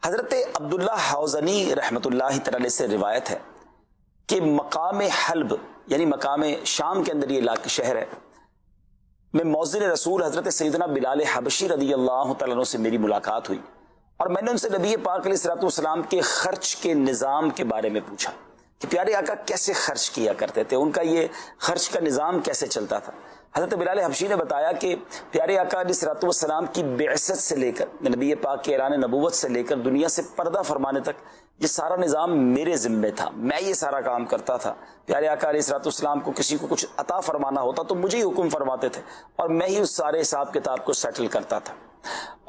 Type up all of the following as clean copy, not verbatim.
حضرت عبداللہ حوزنی رحمۃ اللہ تعالی سے روایت ہے کہ مقام حلب یعنی مقام شام کے اندر یہ علاقہ شہر ہے میں مؤذن رسول حضرت سیدنا بلال حبشی رضی اللہ تعالیٰ عنہ سے میری ملاقات ہوئی اور میں نے ان سے نبی پاک علیہ الصلوۃ والسلام کے خرچ کے نظام کے بارے میں پوچھا کہ پیارے آقا کیسے خرچ کیا کرتے تھے، ان کا یہ خرچ کا نظام کیسے چلتا تھا۔ حضرت بلال حبشی نے بتایا کہ پیارے آقا علیہ الصلوۃ والسلام کی بعثت سے لے کر نبی پاک کے اعلان نبوت سے لے کر دنیا سے پردہ فرمانے تک یہ سارا نظام میرے ذمے تھا، میں یہ سارا کام کرتا تھا۔ پیارے آقا علیہ الصلوۃ والسلام کو کسی کو کچھ عطا فرمانا ہوتا تو مجھے ہی حکم فرماتے تھے اور میں ہی اس سارے حساب کتاب کو سیٹل کرتا تھا۔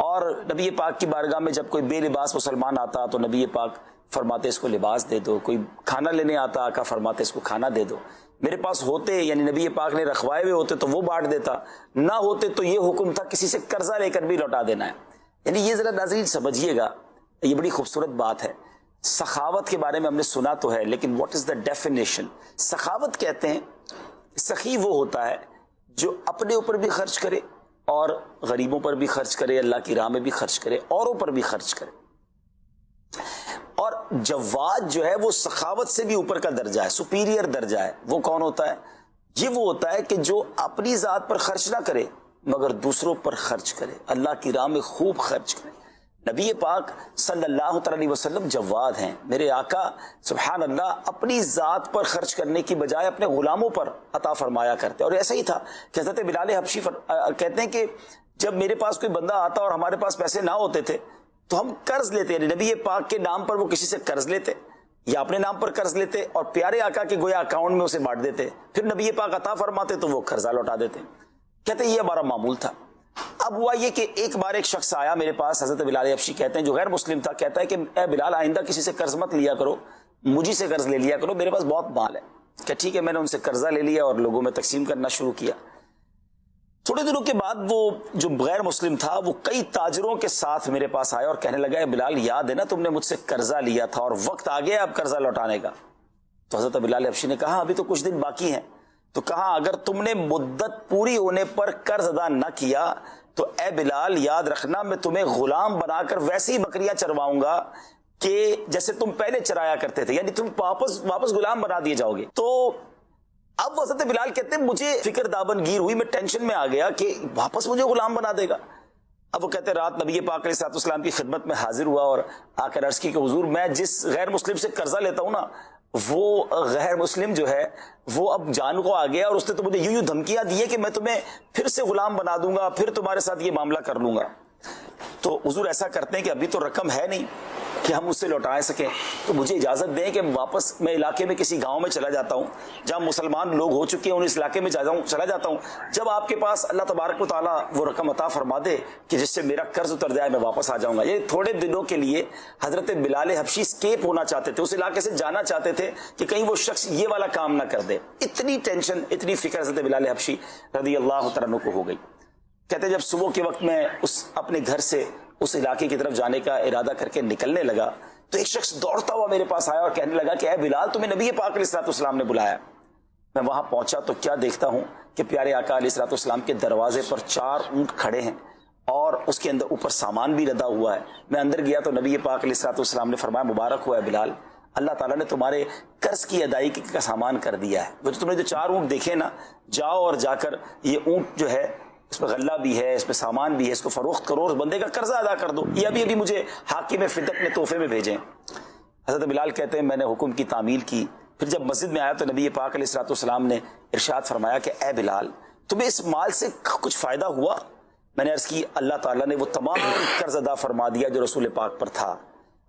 اور نبی پاک کی بارگاہ میں جب کوئی بے لباس مسلمان آتا تو نبی پاک فرماتے اس کو لباس دے دو، کوئی کھانا لینے آتا آقا فرماتے اس کو کھانا دے دو۔ میرے پاس ہوتے یعنی نبی پاک نے رکھوائے ہوئے ہوتے تو وہ بانٹ دیتا، نہ ہوتے تو یہ حکم تھا کسی سے قرضہ لے کر بھی لوٹا دینا ہے۔ یعنی یہ ذرا ناظرین سمجھیے گا، یہ بڑی خوبصورت بات ہے۔ سخاوت کے بارے میں ہم نے سنا تو ہے، لیکن واٹ از دا ڈیفینیشن؟ سخاوت کہتے ہیں سخی وہ ہوتا ہے جو اپنے اوپر بھی خرچ کرے اور غریبوں پر بھی خرچ کرے، اللہ کی راہ میں بھی خرچ کرے، اوروں پر بھی خرچ کرے۔ اور جواد جو ہے وہ سخاوت سے بھی اوپر کا درجہ ہے، سپیریئر درجہ ہے۔ وہ کون ہوتا ہے؟ یہ وہ ہوتا ہے کہ جو اپنی ذات پر خرچ نہ کرے مگر دوسروں پر خرچ کرے، اللہ کی راہ میں خوب خرچ کرے۔ نبی پاک صلی اللہ علیہ وسلم جواد ہیں، میرے آقا سبحان اللہ اپنی ذات پر خرچ کرنے کی بجائے اپنے غلاموں پر عطا فرمایا کرتے۔ اور ایسا ہی تھا کہ حضرت بلال حبشی کہتے ہیں کہ جب میرے پاس کوئی بندہ آتا اور ہمارے پاس پیسے نہ ہوتے تھے تو ہم قرض لیتے، یعنی نبی پاک کے نام پر وہ کسی سے قرض لیتے یا اپنے نام پر قرض لیتے اور پیارے آقا کے گویا اکاؤنٹ میں اسے بانٹ دیتے، پھر نبی پاک عطا فرماتے تو وہ قرضہ لوٹا دیتے۔ کہتے ہیں یہ ہمارا معمول تھا۔ اب ہوا یہ کہ ایک بار ایک شخص آیا میرے پاس، حضرت بلال حبشی کہتے ہیں جو غیر مسلم تھا، کہتا ہے کہ اے بلال آئندہ کسی سے قرض مت لیا کرو، مجھے سے قرض لے لیا کرو، میرے پاس بہت مال ہے۔ کہ ٹھیک ہے، میں نے ان سے قرضہ لے لیا اور لوگوں میں تقسیم کرنا شروع کیا۔ تھوڑے دنوں کے بعد وہ جو غیر مسلم تھا وہ کئی تاجروں کے ساتھ میرے پاس آیا اور کہنے لگا اے بلال یاد ہے نا تم نے مجھ سے قرضہ لیا تھا اور وقت آ گیا اب قرضہ لوٹانے کا۔ تو حضرت بلال حبشی نے کہا ابھی تو کچھ دن باقی ہیں۔ تو کہا اگر تم نے مدت پوری ہونے پر قرض ادا نہ کیا تو اے بلال یاد رکھنا میں تمہیں غلام بنا کر ویسی بکریاں چرواؤں گا کہ جیسے تم پہلے چرایا کرتے تھے، یعنی تم واپس غلام بنا دیے جاؤ گے۔ تو اب حضرت بلال کہتے ہیں مجھے فکر دامن گیر ہوئی، میں ٹینشن میں آ گیا کہ واپس مجھے غلام بنا دے گا۔ اب وہ کہتے ہیں رات نبی پاک علیہ الصلوۃ والسلام کی خدمت میں حاضر ہوا اور آ کر عرض کی کہ حضور میں جس غیر مسلم سے قرضہ لیتا ہوں نا وہ غیر مسلم جو ہے وہ اب جان کو آ گیا اور اس نے تو مجھے یوں دھمکیاں دی ہے کہ میں تمہیں پھر سے غلام بنا دوں گا، پھر تمہارے ساتھ یہ معاملہ کر لوں گا۔ تو حضور ایسا کرتے ہیں کہ ابھی تو رقم ہے نہیں کہ ہم اس سے لوٹا سکیں، تو مجھے اجازت دیں کہ واپس میں علاقے میں کسی گاؤں میں چلا جاتا ہوں جہاں مسلمان لوگ ہو چکے ہیں، ان اس علاقے میں چلا جاتا ہوں، جب آپ کے پاس اللہ تبارک و تعالیٰ وہ رقم عطا فرما دے کہ جس سے میرا قرض اتر جائے میں واپس آ جاؤں گا۔ یہ تھوڑے دنوں کے لیے حضرت بلال حبشی اسکیپ ہونا چاہتے تھے، اس علاقے سے جانا چاہتے تھے کہ کہیں وہ شخص یہ والا کام نہ کر دے۔ اتنی ٹینشن اتنی فکر حضرت بلال حبشی رضی اللہ تعالیٰ عنہ کو ہو گئی۔ کہتے جب صبح کے وقت میں اپنے گھر سے اس علاقے کی طرف جانے کا ارادہ کر کے نکلنے لگا تو ایک شخص دوڑتا ہوا میرے پاس آیا اور کہنے لگا کہ اے بلال تمہیں نبی پاک علیہ الصلوۃ والسلام نے بلایا۔ میں وہاں پہنچا تو کیا دیکھتا ہوں کہ پیارے آقا علیہ الصلوۃ والسلام کے دروازے پر 4 اونٹ کھڑے ہیں اور اس کے اندر اوپر سامان بھی لدا ہوا ہے۔ میں اندر گیا تو نبی پاک علیہ الصلوۃ والسلام نے فرمایا مبارک ہوا ہے بلال، اللہ تعالیٰ نے تمہارے قرض کی ادائیگی کا سامان کر دیا ہے۔ وہ جو تم نے جو 4 اونٹ دیکھے نا، جاؤ اور جا کر یہ اونٹ جو ہے اس میں غلہ بھی ہے، اس میں سامان بھی ہے، اس کو فروخت کرو اور اس بندے کا قرضہ ادا کر دو، یہ ابھی مجھے حاکم فدق نے تحفے میں بھیجیں۔ حضرت بلال کہتے ہیں میں نے حکم کی تعمیل کی، پھر جب مسجد میں آیا تو نبی پاک علیہ الصلوۃ والسلام نے ارشاد فرمایا کہ اے بلال تمہیں اس مال سے کچھ فائدہ ہوا؟ میں نے عرض کی اللہ تعالیٰ نے وہ تمام قرض ادا فرما دیا جو رسول پاک پر تھا۔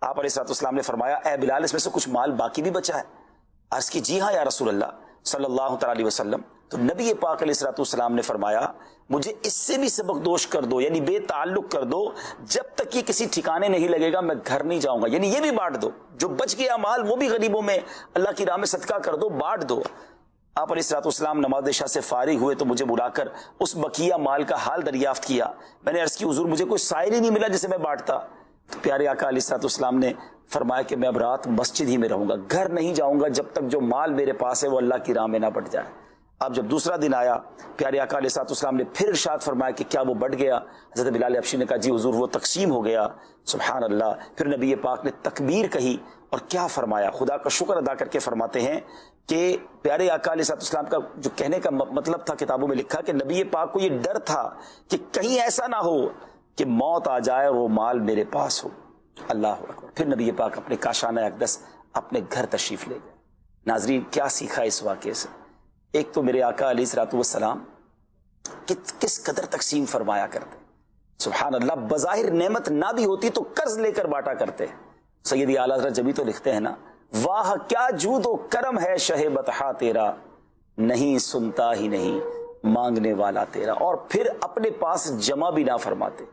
آپ علیہ الصلوۃ والسلام نے فرمایا اے بلال اس میں سے کچھ مال باقی بھی بچا ہے؟ عرض کی جی ہاں یا رسول اللہ صلی اللہ تعالیٰ علیہ وسلم۔ تو نبی پاک علیہ الصلوۃ والسلام نے فرمایا مجھے اس سے بھی سبق دوش کر دو، یعنی بے تعلق کر دو، جب تک یہ کسی ٹھکانے نہیں لگے گا میں گھر نہیں جاؤں گا، یعنی یہ بھی بانٹ دو، جو بچ گیا مال وہ بھی غریبوں میں اللہ کی راہ میں صدقہ کر دو، بانٹ دو۔ آپ علیہ الصلوۃ والسلام نماز عشاء سے فارغ ہوئے تو مجھے بلا کر اس بقیہ مال کا حال دریافت کیا۔ میں نے عرض کی حضور مجھے کوئی سائل ہی نہیں ملا جسے میں بانٹتا۔ تو پیارے آقا علیہ الصلوۃ والسلام نے فرمایا کہ میں اب رات مسجد ہی میں رہوں گا، گھر نہیں جاؤں گا جب تک جو مال میرے پاس ہے وہ اللہ کی راہ میں نہ بٹ جائے۔ اب جب دوسرا دن آیا پیارے آقا علیہ الصلوۃ والسلام نے پھر ارشاد فرمایا کہ کیا وہ بٹ گیا؟ حضرت بلال حبشی نے کہا جی حضور وہ تقسیم ہو گیا۔ سبحان اللہ۔ پھر نبی پاک نے تکبیر کہی اور کیا فرمایا، خدا کا شکر ادا کر کے فرماتے ہیں کہ پیارے آقا علیہ الصلوۃ والسلام کا جو کہنے کا مطلب تھا، کتابوں میں لکھا کہ نبی پاک کو یہ ڈر تھا کہ کہیں ایسا نہ ہو کہ موت آ جائے اور وہ مال میرے پاس ہو۔ اللہ اکبر۔ پھر نبی پاک اپنے کاشانہ اقدس اپنے گھر تشریف لے گئے۔ ناظرین کیا سیکھا اس واقعے سے؟ ایک تو میرے آقا علیہ الصلوۃ والسلام کس قدر تقسیم فرمایا کرتے، سبحان اللہ، بظاہر نعمت نہ بھی ہوتی تو قرض لے کر بانٹا کرتے۔ سیدی اعلیٰ حضرت جبھی تو لکھتے ہیں نا، واہ کیا جود و کرم ہے شہ بطحا تیرا، نہیں سنتا ہی نہیں مانگنے والا تیرا، اور پھر اپنے پاس جمع بھی نہ فرماتے۔